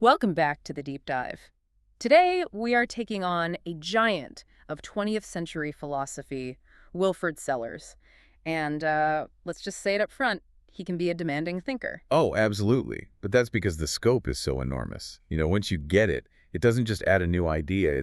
Welcome back to the Deep Dive. Today, we are taking on a giant of 20th century philosophy, Wilfrid Sellars. And let's just say it up front, he can be a demanding thinker. Oh, absolutely. But that's because the scope is so enormous. Once you get it, it doesn't just add a new idea.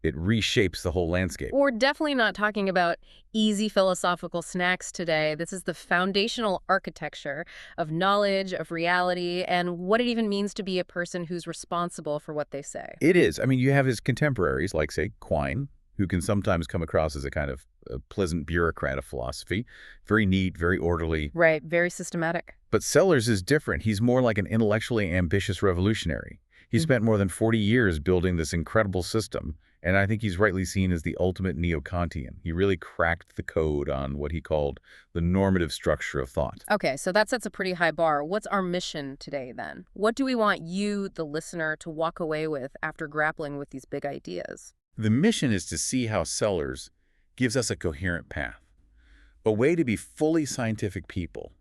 It reshapes the whole landscape. We're definitely not talking about easy philosophical snacks today. This is the foundational architecture of knowledge, of reality, and what it even means to be a person who's responsible for what they say. It is. I mean, you have his contemporaries, like, say, Quine, who can sometimes come across as a kind of a pleasant bureaucrat of philosophy. Very neat, very orderly. Right, very systematic. But Sellars is different. He's more like an intellectually ambitious revolutionary. He spent more than 40 years building this incredible system, and I think he's rightly seen as the ultimate neo-Kantian. He really cracked the code on what he called the normative structure of thought. Okay, so that sets a pretty high bar. What's our mission today, then? What do we want you, the listener, to walk away with after grappling with these big ideas? The mission is to see how Sellars gives us a coherent path, a way to be fully scientific people,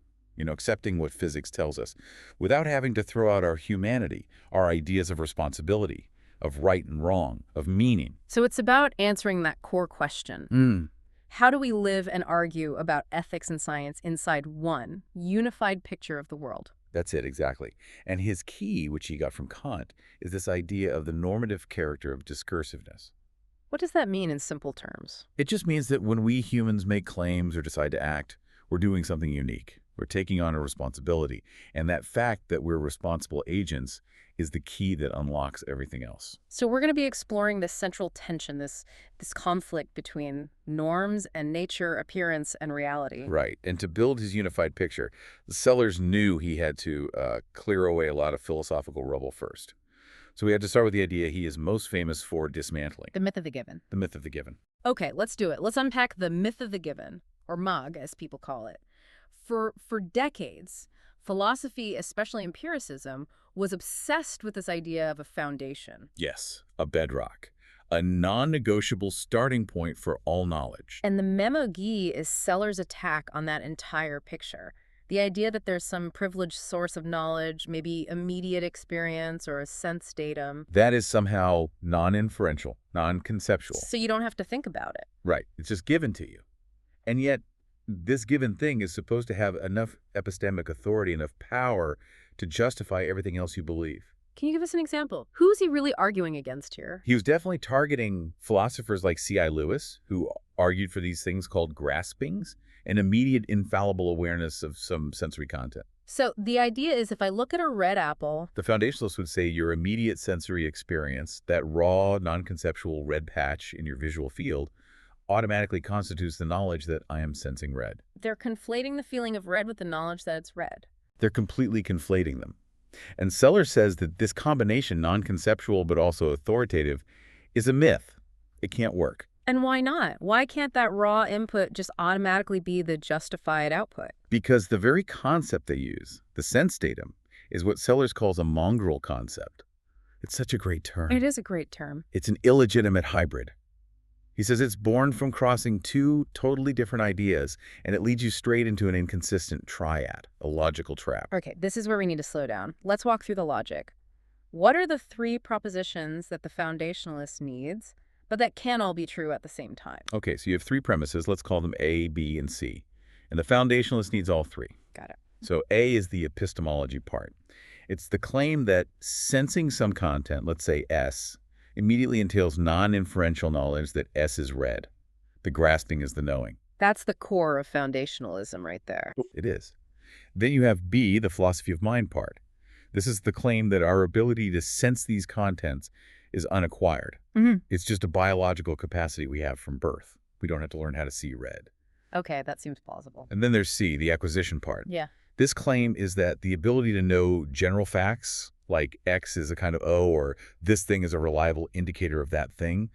accepting what physics tells us, without having to throw out our humanity, our ideas of responsibility, of right and wrong, of meaning. So it's about answering that core question. How do we live and argue about ethics and science inside one unified picture of the world? That's it, exactly. And his key, which he got from Kant, is this idea of the normative character of discursiveness. What does that mean in simple terms? It just means that when we humans make claims or decide to act, we're doing something unique. We're taking on a responsibility. And that fact that we're responsible agents is the key that unlocks everything else. So we're going to be exploring this central tension, this conflict between norms and nature, appearance and reality. Right. And to build his unified picture, Sellars knew he had to clear away a lot of philosophical rubble first. So we had to start with the idea he is most famous for dismantling. The myth of the given. The myth of the given. Okay, let's do it. Let's unpack the myth of the given, or MOG, as people call it. For decades, philosophy, especially empiricism, was obsessed with this idea of a foundation. Yes, a bedrock, a non-negotiable starting point for all knowledge. And the memo-gie is Sellars' attack on that entire picture. The idea that there's some privileged source of knowledge, maybe immediate experience or a sense datum. That is somehow non-inferential, non-conceptual. So you don't have to think about it. Right. It's just given to you. And yet, this given thing is supposed to have enough epistemic authority, enough power to justify everything else you believe. Can you give us an example? Who's he really arguing against here? He was definitely targeting philosophers like C.I. Lewis, who argued for these things called graspings, an immediate infallible awareness of some sensory content. So the idea is if I look at a red apple... The foundationalists would say your immediate sensory experience, that raw, non-conceptual red patch in your visual field, automatically constitutes the knowledge that I am sensing red. They're conflating the feeling of red with the knowledge that it's red. They're completely conflating them. And Sellars says that this combination, non-conceptual but also authoritative, is a myth. It can't work. And why not? Why can't that raw input just automatically be the justified output? Because the very concept they use, the sense datum, is what Sellars calls a mongrel concept. It's such a great term. It is a great term. It's an illegitimate hybrid. He says it's born from crossing two totally different ideas, and it leads you straight into an inconsistent triad, a logical trap. Okay, this is where we need to slow down. Let's walk through the logic. What are the three propositions that the foundationalist needs, but that can't all be true at the same time? Okay, so you have three premises. Let's call them A, B, and C. And the foundationalist needs all three. Got it. So A is the epistemology part. It's the claim that sensing some content, let's say S, immediately entails non-inferential knowledge that S is red. The grasping is the knowing. That's the core of foundationalism right there. It is. Then you have B, the philosophy of mind part. This is the claim that our ability to sense these contents is unacquired. It's just a biological capacity we have from birth. We don't have to learn how to see red. Okay, that seems plausible. And then there's C, the acquisition part. Yeah. This claim is that the ability to know general facts, like X is a kind of O, or this thing is a reliable indicator of that thing,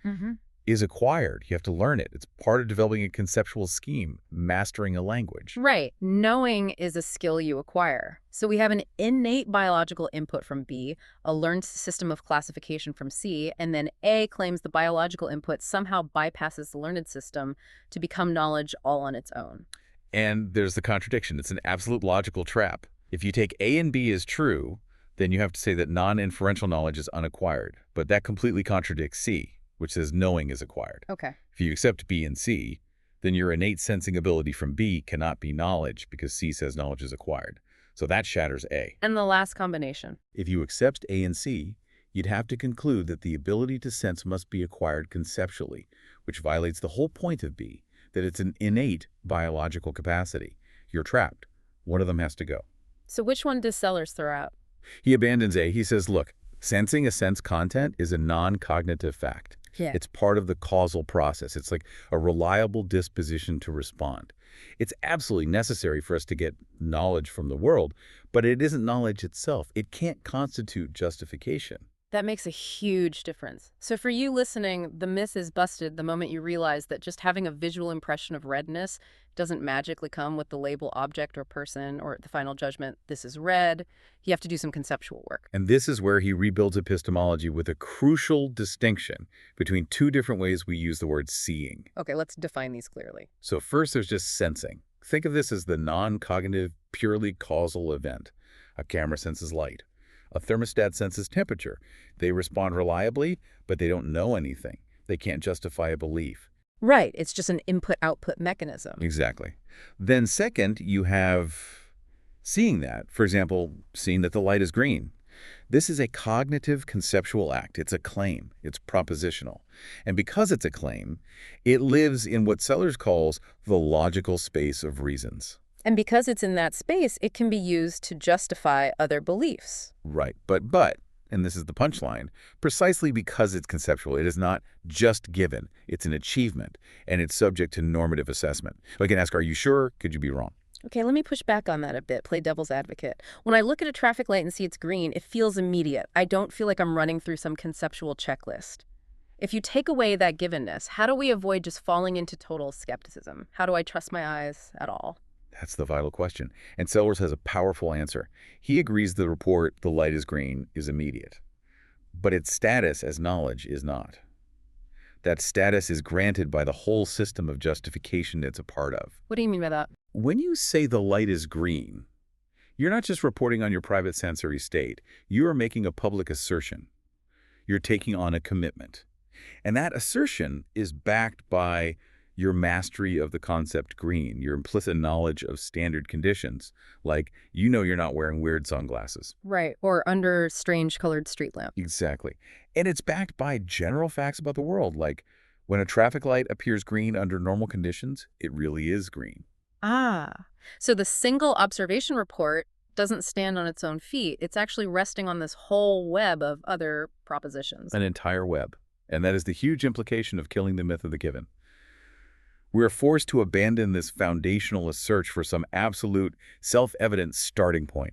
is acquired. You have to learn it. It's part of developing a conceptual scheme, mastering a language. Right. Knowing is a skill you acquire. So we have an innate biological input from B, a learned system of classification from C, and then A claims the biological input somehow bypasses the learned system to become knowledge all on its own. And there's the contradiction. It's an absolute logical trap. If you take A and B as true, then you have to say that non-inferential knowledge is unacquired. But that completely contradicts C, which says knowing is acquired. Okay. If you accept B and C, then your innate sensing ability from B cannot be knowledge because C says knowledge is acquired. So that shatters A. And the last combination. If you accept A and C, you'd have to conclude that the ability to sense must be acquired conceptually, which violates the whole point of B, that it's an innate biological capacity. You're trapped. One of them has to go. So which one does Sellars throw out? He abandons A. He says, look, sensing a sense content is a non-cognitive fact. Yeah. It's part of the causal process. It's like a reliable disposition to respond. It's absolutely necessary for us to get knowledge from the world, but it isn't knowledge itself. It can't constitute justification. That makes a huge difference. So for you listening, the myth is busted the moment you realize that just having a visual impression of redness doesn't magically come with the label object or person or the final judgment, this is red. You have to do some conceptual work. And this is where he rebuilds epistemology with a crucial distinction between two different ways we use the word seeing. Okay, let's define these clearly. So first, there's just sensing. Think of this as the non-cognitive, purely causal event. A camera senses light. A thermostat senses temperature. They respond reliably, but they don't know anything. They can't justify a belief. Right, it's just an input-output mechanism. Exactly. Then second, you have seeing that. For example, seeing that the light is green. This is a cognitive conceptual act. It's a claim. It's propositional. And because it's a claim, it lives in what Sellars calls the logical space of reasons. And because it's in that space, it can be used to justify other beliefs. Right. But, and this is the punchline, precisely because it's conceptual, it is not just given. It's an achievement, and it's subject to normative assessment. I can ask, are you sure? Could you be wrong? Okay, let me push back on that a bit, play devil's advocate. When I look at a traffic light and see it's green, it feels immediate. I don't feel like I'm running through some conceptual checklist. If you take away that givenness, how do we avoid just falling into total skepticism? How do I trust my eyes at all? That's the vital question. And Sellars has a powerful answer. He agrees the report, the light is green, is immediate. But its status as knowledge is not. That status is granted by the whole system of justification it's a part of. What do you mean by that? When you say the light is green, you're not just reporting on your private sensory state. You are making a public assertion. You're taking on a commitment. And that assertion is backed by your mastery of the concept green, your implicit knowledge of standard conditions, like you know you're not wearing weird sunglasses. Right, or under strange colored street lamp. Exactly. And it's backed by general facts about the world, like when a traffic light appears green under normal conditions, it really is green. Ah, so the single observation report doesn't stand on its own feet. It's actually resting on this whole web of other propositions. An entire web. And that is the huge implication of killing the myth of the given. We're forced to abandon this foundational search for some absolute, self-evident starting point.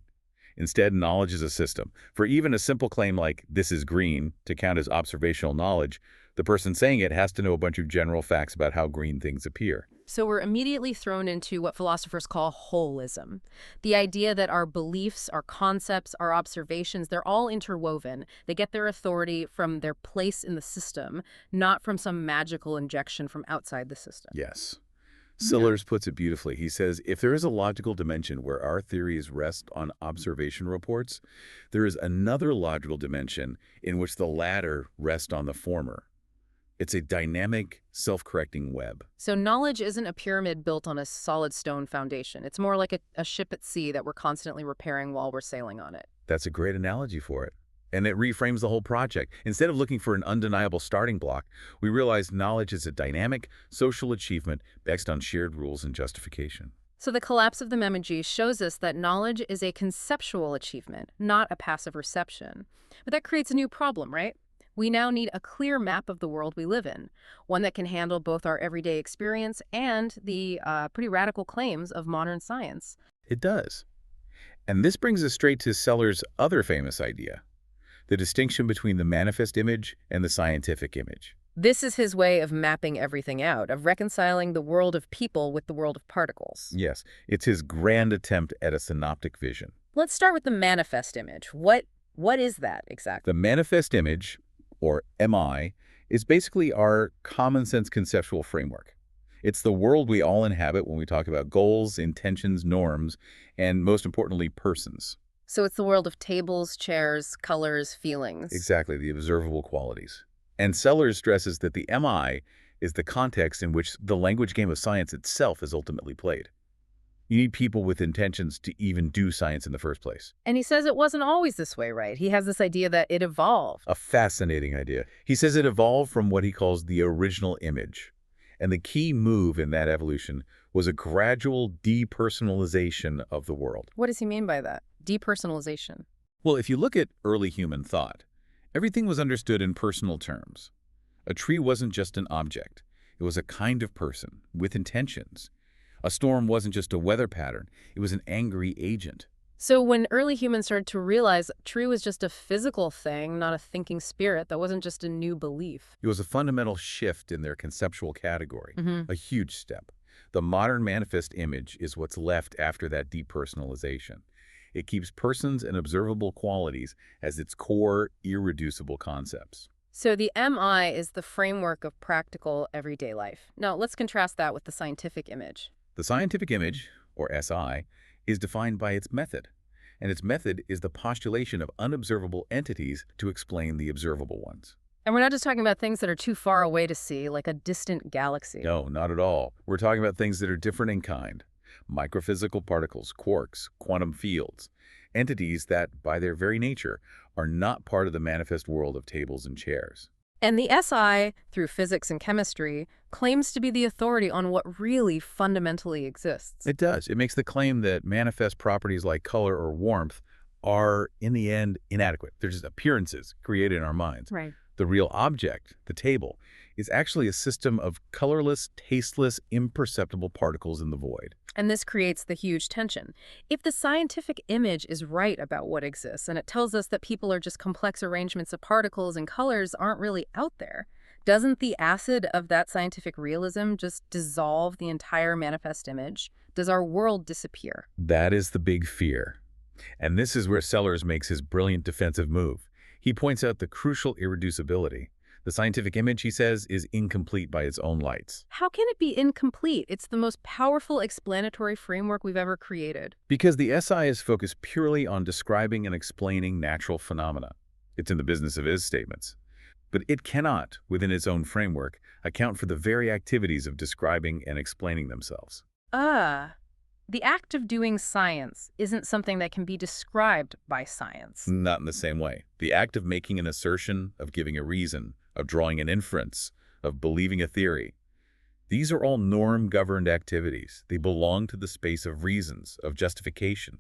Instead, knowledge is a system. For even a simple claim like, this is green, to count as observational knowledge, the person saying it has to know a bunch of general facts about how green things appear. So we're immediately thrown into what philosophers call holism. The idea that our beliefs, our concepts, our observations, they're all interwoven. They get their authority from their place in the system, not from some magical injection from outside the system. Yes. Sellars puts it beautifully. He says, if there is a logical dimension where our theories rest on observation reports, there is another logical dimension in which the latter rest on the former. It's a dynamic, self-correcting web. So knowledge isn't a pyramid built on a solid stone foundation. It's more like a ship at sea that we're constantly repairing while we're sailing on it. That's a great analogy for it. And it reframes the whole project. Instead of looking for an undeniable starting block, we realize knowledge is a dynamic, social achievement based on shared rules and justification. So the collapse of the Memoji shows us that knowledge is a conceptual achievement, not a passive reception. But that creates a new problem, right? We now need a clear map of the world we live in, one that can handle both our everyday experience and the pretty radical claims of modern science. It does. And this brings us straight to Sellars' other famous idea, the distinction between the manifest image and the scientific image. This is his way of mapping everything out, of reconciling the world of people with the world of particles. Yes, it's his grand attempt at a synoptic vision. Let's start with the manifest image. What is that exactly? The manifest image, or MI, is basically our common sense conceptual framework. It's the world we all inhabit when we talk about goals, intentions, norms, and most importantly, persons. So it's the world of tables, chairs, colors, feelings. Exactly, the observable qualities. And Sellars stresses that the MI is the context in which the language game of science itself is ultimately played. You need people with intentions to even do science in the first place. And he says it wasn't always this way, right? He has this idea that it evolved. A fascinating idea. He says it evolved from what he calls the original image. And the key move in that evolution was a gradual depersonalization of the world. What does he mean by that? Depersonalization. Well, if you look at early human thought, everything was understood in personal terms. A tree wasn't just an object. It was a kind of person with intentions. A storm wasn't just a weather pattern. It was an angry agent. So when early humans started to realize tree was just a physical thing, not a thinking spirit, that wasn't just a new belief. It was a fundamental shift in their conceptual category, Mm-hmm. a huge step. The modern manifest image is what's left after that depersonalization. It keeps persons and observable qualities as its core, irreducible concepts. So the MI is the framework of practical everyday life. Now let's contrast that with the scientific image. The scientific image, or SI, is defined by its method, and its method is the postulation of unobservable entities to explain the observable ones. And we're not just talking about things that are too far away to see, like a distant galaxy. No, not at all. We're talking about things that are different in kind. Microphysical particles, quarks, quantum fields, entities that, by their very nature, are not part of the manifest world of tables and chairs. And the SI, through physics and chemistry, claims to be the authority on what really fundamentally exists. It does. It makes the claim that manifest properties like color or warmth are, in the end, inadequate. They're just appearances created in our minds. Right. The real object, the table, is actually a system of colorless, tasteless, imperceptible particles in the void. And this creates the huge tension. If the scientific image is right about what exists, and it tells us that people are just complex arrangements of particles and colors aren't really out there, doesn't the acid of that scientific realism just dissolve the entire manifest image? Does our world disappear? That is the big fear. And this is where Sellars makes his brilliant defensive move. He points out the crucial irreducibility. The scientific image, he says, is incomplete by its own lights. How can it be incomplete? It's the most powerful explanatory framework we've ever created. Because the SI is focused purely on describing and explaining natural phenomena. It's in the business of is statements. But it cannot, within its own framework, account for the very activities of describing and explaining themselves. The act of doing science isn't something that can be described by science. Not in the same way. The act of making an assertion, of giving a reason, of drawing an inference, of believing a theory. These are all norm-governed activities. They belong to the space of reasons, of justification.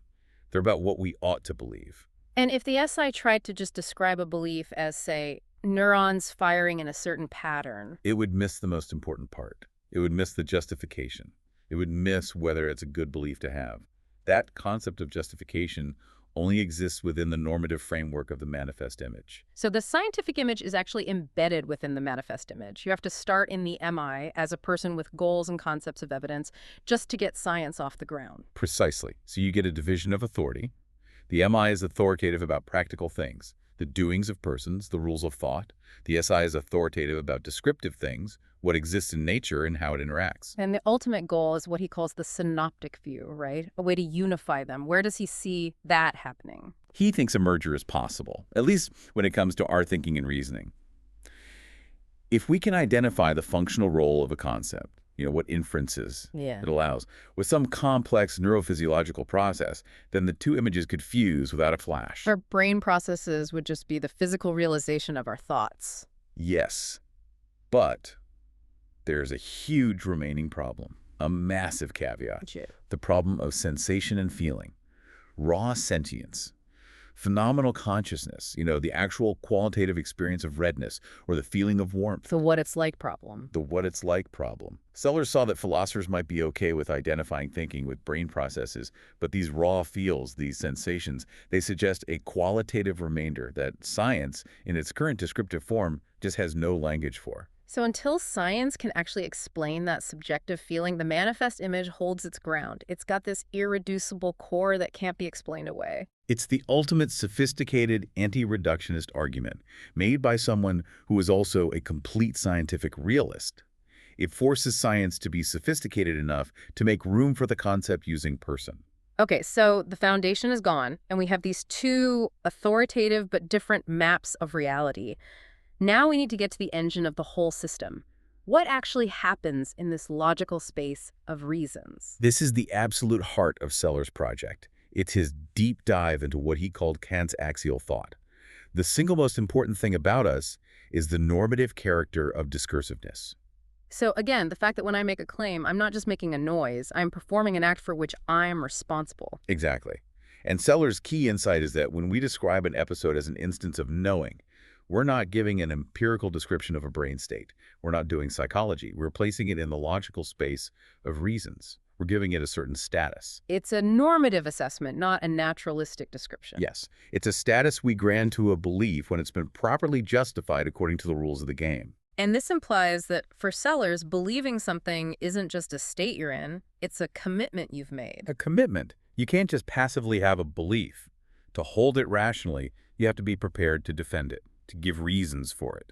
They're about what we ought to believe. And if the SI tried to just describe a belief as, say, neurons firing in a certain pattern, It would miss the most important part. It would miss the justification. It would miss whether it's a good belief to have. That concept of justification only exists within the normative framework of the manifest image. so the scientific image is actually embedded within the manifest image. You have to start in the MI as a person with goals and concepts of evidence just to get science off the ground. Precisely. So you get a division of authority. The MI is authoritative about practical things, the doings of persons, the rules of thought. The SI is authoritative about descriptive things, what exists in nature and how it interacts. And the ultimate goal is what he calls the synoptic view, right? A way to unify them. Where does he see that happening? He thinks a merger is possible, at least when it comes to our thinking and reasoning. If we can identify the functional role of a concept, what inferences it allows, with some complex neurophysiological process, then the two images could fuse without a flash. Our brain processes would just be the physical realization of our thoughts. Yes, but there's a huge remaining problem, a massive caveat, the problem of sensation and feeling, raw sentience. Phenomenal consciousness, the actual qualitative experience of redness or the feeling of warmth. The what it's like problem. The what it's like problem. Sellars saw that philosophers might be okay with identifying thinking with brain processes, but these raw feels, these sensations, they suggest a qualitative remainder that science, in its current descriptive form, just has no language for. So until science can actually explain that subjective feeling, the manifest image holds its ground. It's got this irreducible core that can't be explained away. It's the ultimate sophisticated anti-reductionist argument made by someone who is also a complete scientific realist. It forces science to be sophisticated enough to make room for the concept using person. Okay, so the foundation is gone, and we have these two authoritative but different maps of reality. Now we need to get to the engine of the whole system. What actually happens in this logical space of reasons? This is the absolute heart of Sellars' project. It's his deep dive into what he called Kant's axial thought. The single most important thing about us is the normative character of discursiveness. So again, the fact that when I make a claim, I'm not just making a noise, I'm performing an act for which I'm responsible. Exactly. And Sellars' key insight is that when we describe an episode as an instance of knowing, we're not giving an empirical description of a brain state. We're not doing psychology. We're placing it in the logical space of reasons. We're giving it a certain status. It's a normative assessment, not a naturalistic description. Yes, it's a status we grant to a belief when it's been properly justified according to the rules of the game. And this implies that for Sellars, believing something isn't just a state you're in, it's a commitment you've made. A commitment. You can't just passively have a belief. To hold it rationally, you have to be prepared to defend it, to give reasons for it.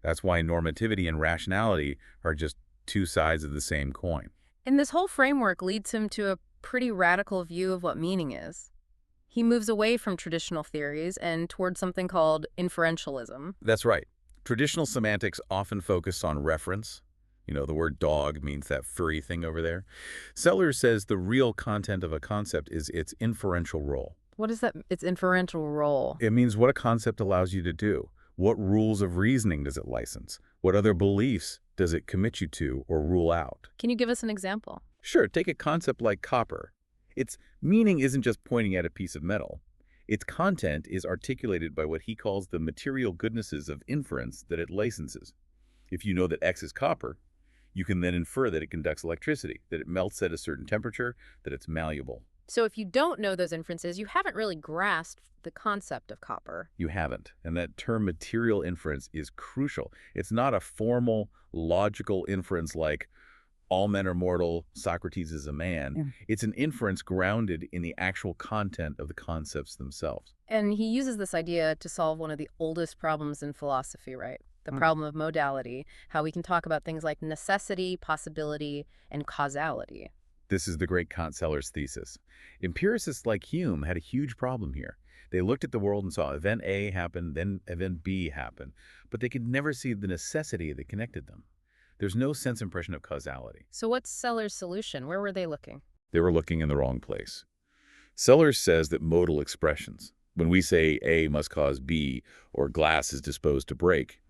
That's why normativity and rationality are just two sides of the same coin. And this whole framework leads him to a pretty radical view of what meaning is. He moves away from traditional theories and towards something called inferentialism. That's right. Traditional semantics often focus on reference. You know, the word dog means that furry thing over there. Sellars says the real content of a concept is its inferential role. What is that? Its inferential role. It means what a concept allows you to do. What rules of reasoning does it license? What other beliefs does it commit you to or rule out? Can you give us an example? Sure, take a concept like copper. Its meaning isn't just pointing at a piece of metal. Its content is articulated by what he calls the material goodnesses of inference that it licenses. If you know that X is copper, you can then infer that it conducts electricity, that it melts at a certain temperature, that it's malleable. So if you don't know those inferences, you haven't really grasped the concept of copper. You haven't. And that term material inference is crucial. It's not a formal, logical inference like all men are mortal, Socrates is a man. Yeah. It's an inference grounded in the actual content of the concepts themselves. And he uses this idea to solve one of the oldest problems in philosophy, right? The problem of modality, how we can talk about things like necessity, possibility, and causality. This is the great Kant-Sellars thesis. Empiricists like Hume had a huge problem here. They looked at the world and saw event A happen, then event B happen, but they could never see the necessity that connected them. There's no sense impression of causality. So what's Sellars' solution? Where were they looking? They were looking in the wrong place. Sellars says that modal expressions, when we say A must cause B or glass is disposed to break,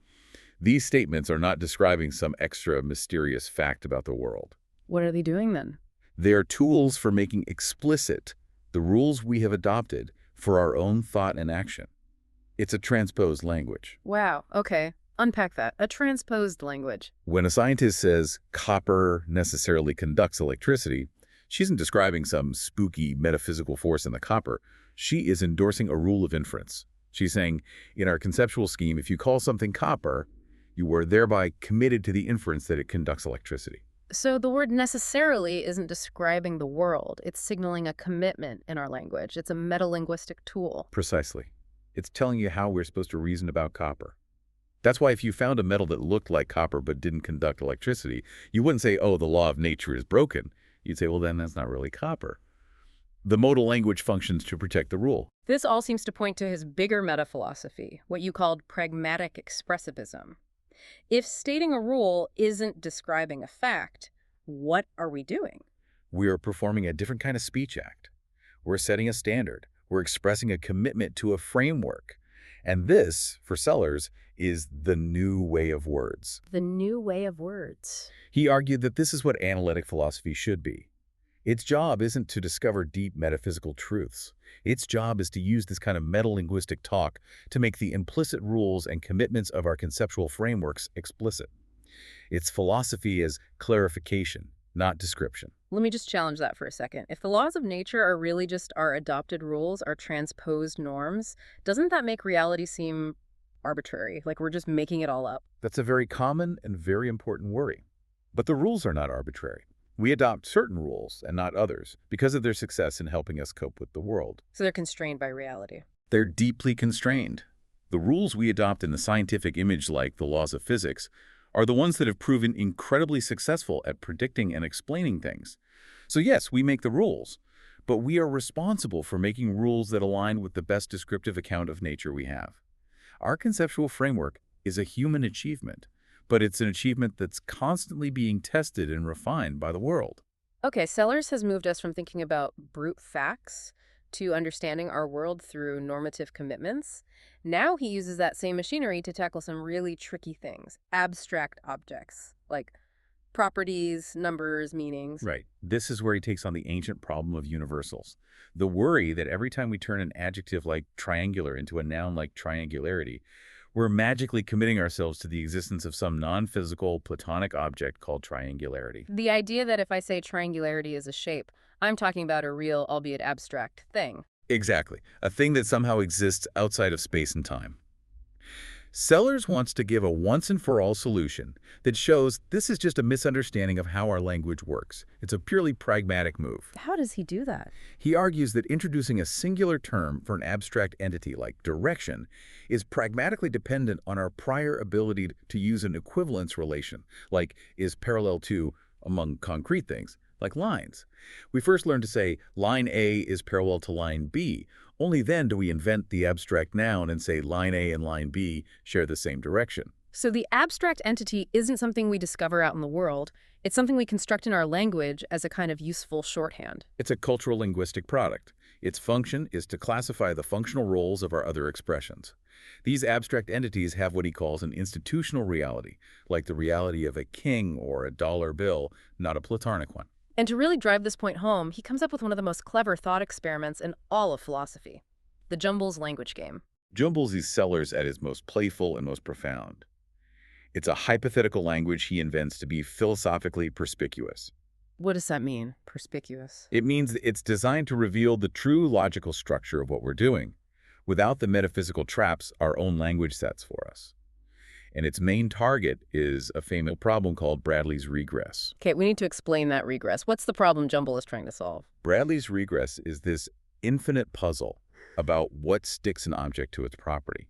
these statements are not describing some extra mysterious fact about the world. What are they doing then? They are tools for making explicit the rules we have adopted for our own thought and action. It's a transposed language. Wow, okay. Unpack that. A transposed language. When a scientist says copper necessarily conducts electricity, she isn't describing some spooky metaphysical force in the copper. She is endorsing a rule of inference. She's saying, in our conceptual scheme, if you call something copper, you are thereby committed to the inference that it conducts electricity. So the word necessarily isn't describing the world. It's signaling a commitment in our language. It's a metalinguistic tool. Precisely. It's telling you how we're supposed to reason about copper. That's why if you found a metal that looked like copper but didn't conduct electricity, you wouldn't say, oh, the law of nature is broken. You'd say, well, then that's not really copper. The modal language functions to protect the rule. This all seems to point to his bigger meta-philosophy, what you called pragmatic expressivism. If stating a rule isn't describing a fact, what are we doing? We are performing a different kind of speech act. We're setting a standard. We're expressing a commitment to a framework. And this, for Sellars, is the new way of words. The new way of words. He argued that this is what analytic philosophy should be. Its job isn't to discover deep metaphysical truths. Its job is to use this kind of metalinguistic talk to make the implicit rules and commitments of our conceptual frameworks explicit. Its philosophy is clarification, not description. Let me just challenge that for a second. If the laws of nature are really just our adopted rules, our transposed norms, doesn't that make reality seem arbitrary, like we're just making it all up? That's a very common and very important worry. But the rules are not arbitrary. We adopt certain rules and not others because of their success in helping us cope with the world. So they're constrained by reality. They're deeply constrained. The rules we adopt in the scientific image, like the laws of physics, are the ones that have proven incredibly successful at predicting and explaining things. So yes, we make the rules, but we are responsible for making rules that align with the best descriptive account of nature we have. Our conceptual framework is a human achievement, but it's an achievement that's constantly being tested and refined by the world. Okay, Sellars has moved us from thinking about brute facts to understanding our world through normative commitments. Now he uses that same machinery to tackle some really tricky things, abstract objects, like properties, numbers, meanings. Right. This is where he takes on the ancient problem of universals. The worry that every time we turn an adjective like triangular into a noun like triangularity, we're magically committing ourselves to the existence of some non-physical Platonic object called triangularity. The idea that if I say triangularity is a shape, I'm talking about a real, albeit abstract, thing. Exactly. A thing that somehow exists outside of space and time. Sellars wants to give a once-and-for-all solution that shows this is just a misunderstanding of how our language works. It's a purely pragmatic move. How does he do that? He argues that introducing a singular term for an abstract entity like direction is pragmatically dependent on our prior ability to use an equivalence relation, like is parallel to among concrete things, like lines. We first learn to say line A is parallel to line B. Only then do we invent the abstract noun and say line A and line B share the same direction. So the abstract entity isn't something we discover out in the world. It's something we construct in our language as a kind of useful shorthand. It's a cultural linguistic product. Its function is to classify the functional roles of our other expressions. These abstract entities have what he calls an institutional reality, like the reality of a king or a dollar bill, not a Platonic one. And to really drive this point home, he comes up with one of the most clever thought experiments in all of philosophy, the Jumbles language game. Jumbles is Sellars at his most playful and most profound. It's a hypothetical language he invents to be philosophically perspicuous. What does that mean, perspicuous? It means it's designed to reveal the true logical structure of what we're doing, without the metaphysical traps our own language sets for us. And its main target is a famous problem called Bradley's regress. Okay, we need to explain that regress. What's the problem Jumble is trying to solve? Bradley's regress is this infinite puzzle about what sticks an object to its property.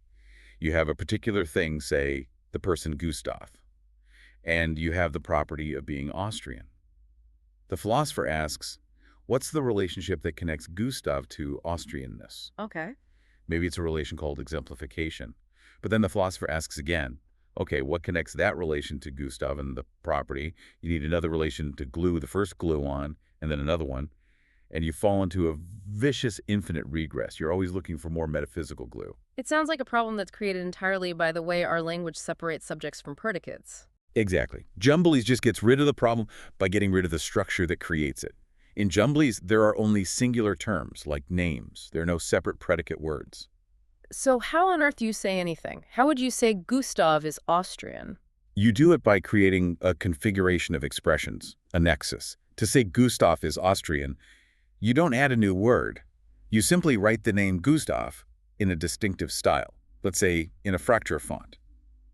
You have a particular thing, say, the person Gustav, and you have the property of being Austrian. The philosopher asks, what's the relationship that connects Gustav to Austrianness? Okay. Maybe it's a relation called exemplification. But then the philosopher asks again, okay, what connects that relation to Gustav and the property? You need another relation to glue the first glue on, and then another one. And you fall into a vicious infinite regress. You're always looking for more metaphysical glue. It sounds like a problem that's created entirely by the way our language separates subjects from predicates. Exactly. Jumblies just gets rid of the problem by getting rid of the structure that creates it. In Jumblies, there are only singular terms, like names. There are no separate predicate words. So how on earth do you say anything? How would you say Gustav is Austrian? You do it by creating a configuration of expressions, a nexus. To say Gustav is Austrian, you don't add a new word. You simply write the name Gustav in a distinctive style, let's say in a Fraktur font.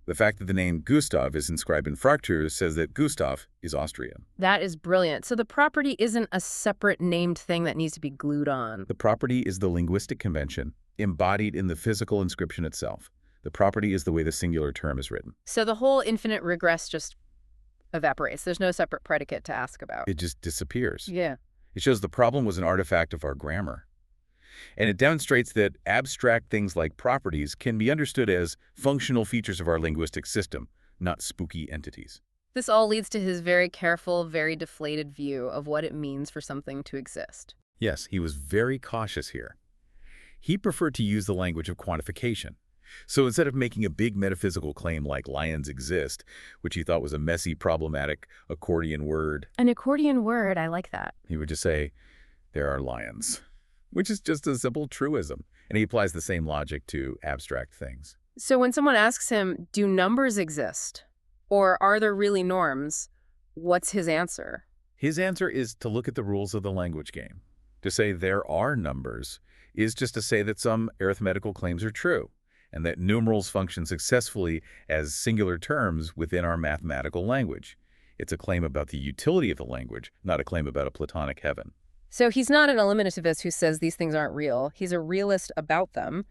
The fact that the name Gustav is inscribed in Fraktur says that Gustav is Austrian. That is brilliant. So the property isn't a separate named thing that needs to be glued on. The property is the linguistic convention embodied in the physical inscription itself. The property is the way the singular term is written. So the whole infinite regress just evaporates. There's no separate predicate to ask about. It just disappears. Yeah. It shows the problem was an artifact of our grammar. And it demonstrates that abstract things like properties can be understood as functional features of our linguistic system, not spooky entities. This all leads to his very careful, very deflated view of what it means for something to exist. Yes, he was very cautious here. He preferred to use the language of quantification. So instead of making a big metaphysical claim like lions exist, which he thought was a messy, problematic accordion word, An accordion word, I like that. he would just say, there are lions, which is just a simple truism. And he applies the same logic to abstract things. So when someone asks him, do numbers exist? Or are there really norms? What's his answer? His answer is to look at the rules of the language game. To say there are numbers is just to say that some arithmetical claims are true, and that numerals function successfully as singular terms within our mathematical language. It's a claim about the utility of the language, not a claim about a Platonic heaven. So he's not an eliminativist who says these things aren't real. He's a realist about them,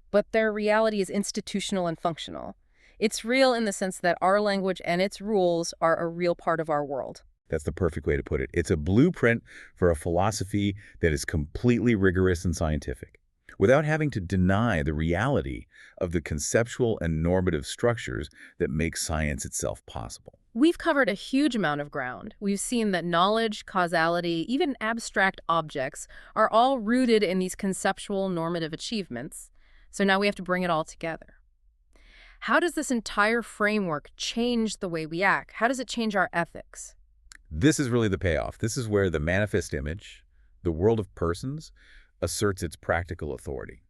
but their reality is institutional and functional. It's real in the sense that our language and its rules are a real part of our world. That's the perfect way to put it. It's a blueprint for a philosophy that is completely rigorous and scientific, without having to deny the reality of the conceptual and normative structures that make science itself possible. We've covered a huge amount of ground. We've seen that knowledge, causality, even abstract objects are all rooted in these conceptual normative achievements. So now we have to bring it all together. How does this entire framework change the way we act? How does it change our ethics? This is really the payoff. This is where the manifest image, the world of persons, asserts its practical authority.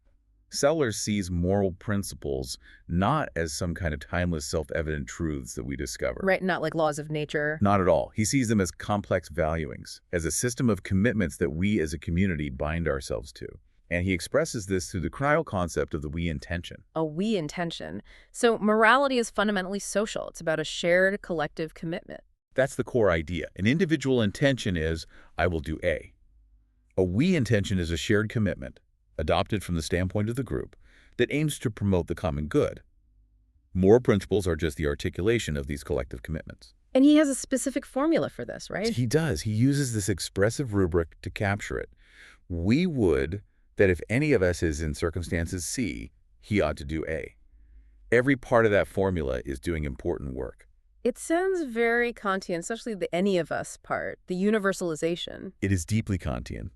Sellars sees moral principles not as some kind of timeless, self-evident truths that we discover. Right, not like laws of nature. Not at all. He sees them as complex valuings, as a system of commitments that we as a community bind ourselves to. And he expresses this through the cryo concept of the we intention. A we intention. So morality is fundamentally social. It's about a shared collective commitment. That's the core idea. An individual intention is, I will do A. A we intention is a shared commitment, adopted from the standpoint of the group, that aims to promote the common good. Moral principles are just the articulation of these collective commitments. And he has a specific formula for this, right? He does. He uses this expressive rubric to capture it. We would that if any of us is in circumstances C, he ought to do A. Every part of that formula is doing important work. It sounds very Kantian, especially the any of us part, the universalization. It is deeply Kantian.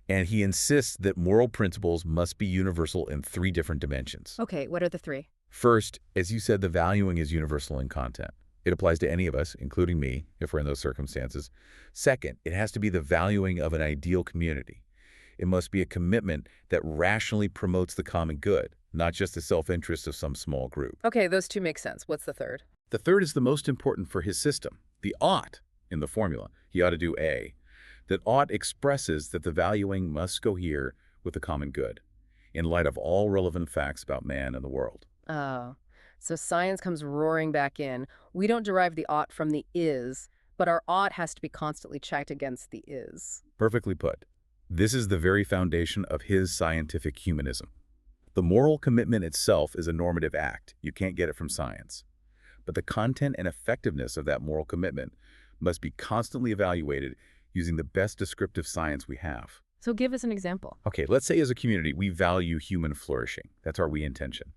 And he insists that moral principles must be universal in 3 different dimensions. Okay, what are the 3? First, as you said, the valuing is universal in content. It applies to any of us, including me, if we're in those circumstances. Second, it has to be the valuing of an ideal community. It must be a commitment that rationally promotes the common good, not just the self-interest of some small group. Okay, those 2 make sense. What's the third? The third is the most important for his system, the ought in the formula. He ought to do A. That ought expresses that the valuing must go here with the common good, in light of all relevant facts about man and the world. Oh, so science comes roaring back in. We don't derive the ought from the is, but our ought has to be constantly checked against the is. Perfectly put. This is the very foundation of his scientific humanism. The moral commitment itself is a normative act. You can't get it from science. But the content and effectiveness of that moral commitment must be constantly evaluated using the best descriptive science we have. So give us an example. Okay, let's say as a community, we value human flourishing. That's our we intention.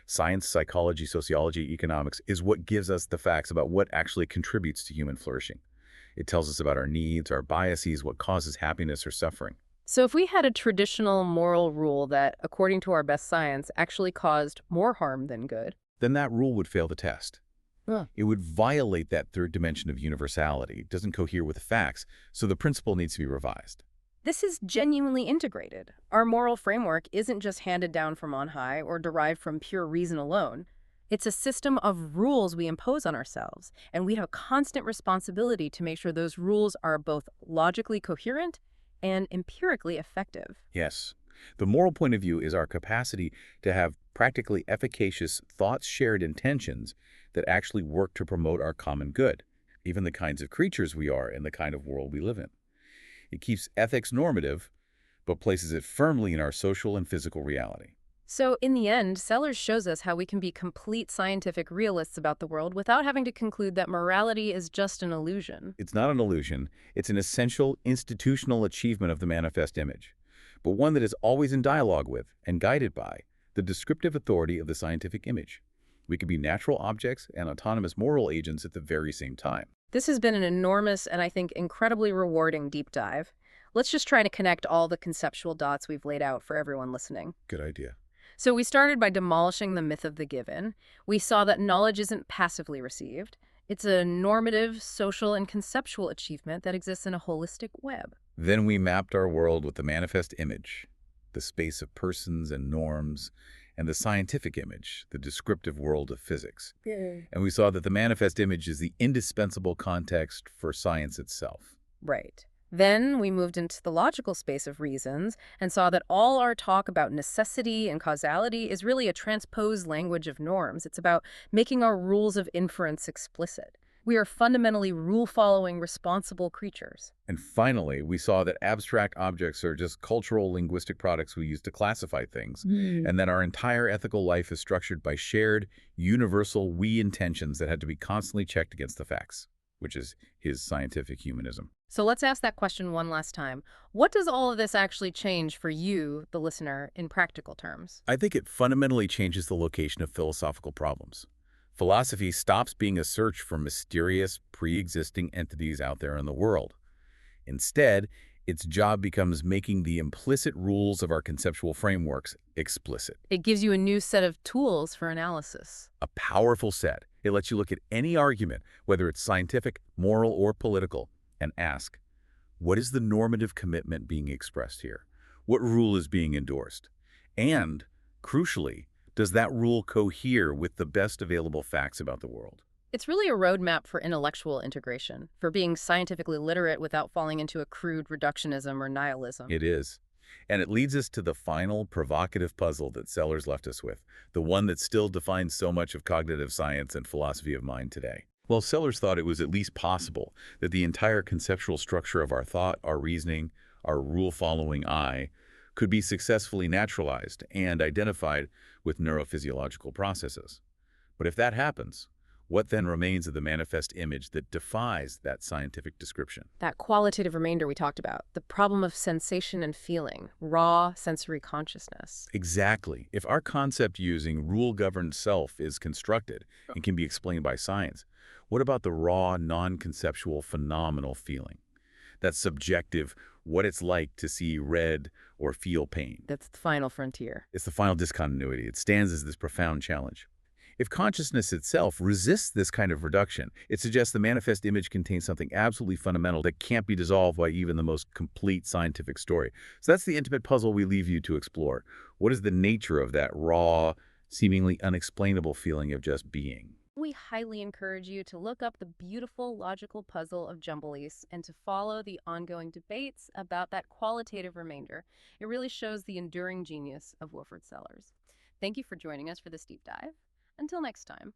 Science, psychology, sociology, economics is what gives us the facts about what actually contributes to human flourishing. It tells us about our needs, our biases, what causes happiness or suffering. So if we had a traditional moral rule that, according to our best science, actually caused more harm than good, then that rule would fail the test. Huh. It would violate that third dimension of universality. It doesn't cohere with the facts, so the principle needs to be revised. This is genuinely integrated. Our moral framework isn't just handed down from on high or derived from pure reason alone. It's a system of rules we impose on ourselves, and we have a constant responsibility to make sure those rules are both logically coherent and empirically effective. Yes. The moral point of view is our capacity to have practically efficacious thoughts-shared intentions that actually work to promote our common good, even the kinds of creatures we are and the kind of world we live in. It keeps ethics normative, but places it firmly in our social and physical reality. So in the end, Sellars shows us how we can be complete scientific realists about the world without having to conclude that morality is just an illusion. It's not an illusion. It's an essential institutional achievement of the manifest image, but one that is always in dialogue with and guided by the descriptive authority of the scientific image. We can be natural objects and autonomous moral agents at the very same time. This has been an enormous and I think incredibly rewarding deep dive. Let's just try to connect all the conceptual dots we've laid out for everyone listening. Good idea. So we started by demolishing the myth of the given. We saw that knowledge isn't passively received. It's a normative, social, and conceptual achievement that exists in a holistic web. Then we mapped our world with the manifest image, the space of persons and norms, and the scientific image, the descriptive world of physics. And we saw that the manifest image is the indispensable context for science itself. Right. Then we moved into the logical space of reasons and saw that all our talk about necessity and causality is really a transposed language of norms. It's about making our rules of inference explicit. We are fundamentally rule-following, responsible creatures. And finally, we saw that abstract objects are just cultural linguistic products we use to classify things, and that our entire ethical life is structured by shared, universal we intentions that had to be constantly checked against the facts. which is his scientific humanism. So let's ask that question one last time. What does all of this actually change for you, the listener, in practical terms? I think it fundamentally changes the location of philosophical problems. Philosophy stops being a search for mysterious, pre-existing entities out there in the world. Instead, its job becomes making the implicit rules of our conceptual frameworks explicit. It gives you a new set of tools for analysis. A powerful set. It lets you look at any argument, whether it's scientific, moral, or political, and ask, what is the normative commitment being expressed here? What rule is being endorsed? And, crucially, does that rule cohere with the best available facts about the world? It's really a roadmap for intellectual integration, for being scientifically literate without falling into a crude reductionism or nihilism. It is. And it leads us to the final provocative puzzle that Sellars left us with, the one that still defines so much of cognitive science and philosophy of mind today. Well, Sellars thought it was at least possible that the entire conceptual structure of our thought, our reasoning, our rule-following eye could be successfully naturalized and identified with neurophysiological processes. But if that happens, what then remains of the manifest image that defies that scientific description? That qualitative remainder we talked about, the problem of sensation and feeling, raw sensory consciousness. Exactly. If our concept using rule-governed self is constructed and can be explained by science, what about the raw, non-conceptual, phenomenal feeling? That subjective, what it's like to see red or feel pain. That's the final frontier. It's the final discontinuity. It stands as this profound challenge. If consciousness itself resists this kind of reduction, it suggests the manifest image contains something absolutely fundamental that can't be dissolved by even the most complete scientific story. So that's the intimate puzzle we leave you to explore. What is the nature of that raw, seemingly unexplainable feeling of just being? We highly encourage you to look up the beautiful logical puzzle of Jumblies and to follow the ongoing debates about that qualitative remainder. It really shows the enduring genius of Wilfrid Sellars. Thank you for joining us for this deep dive. Until next time.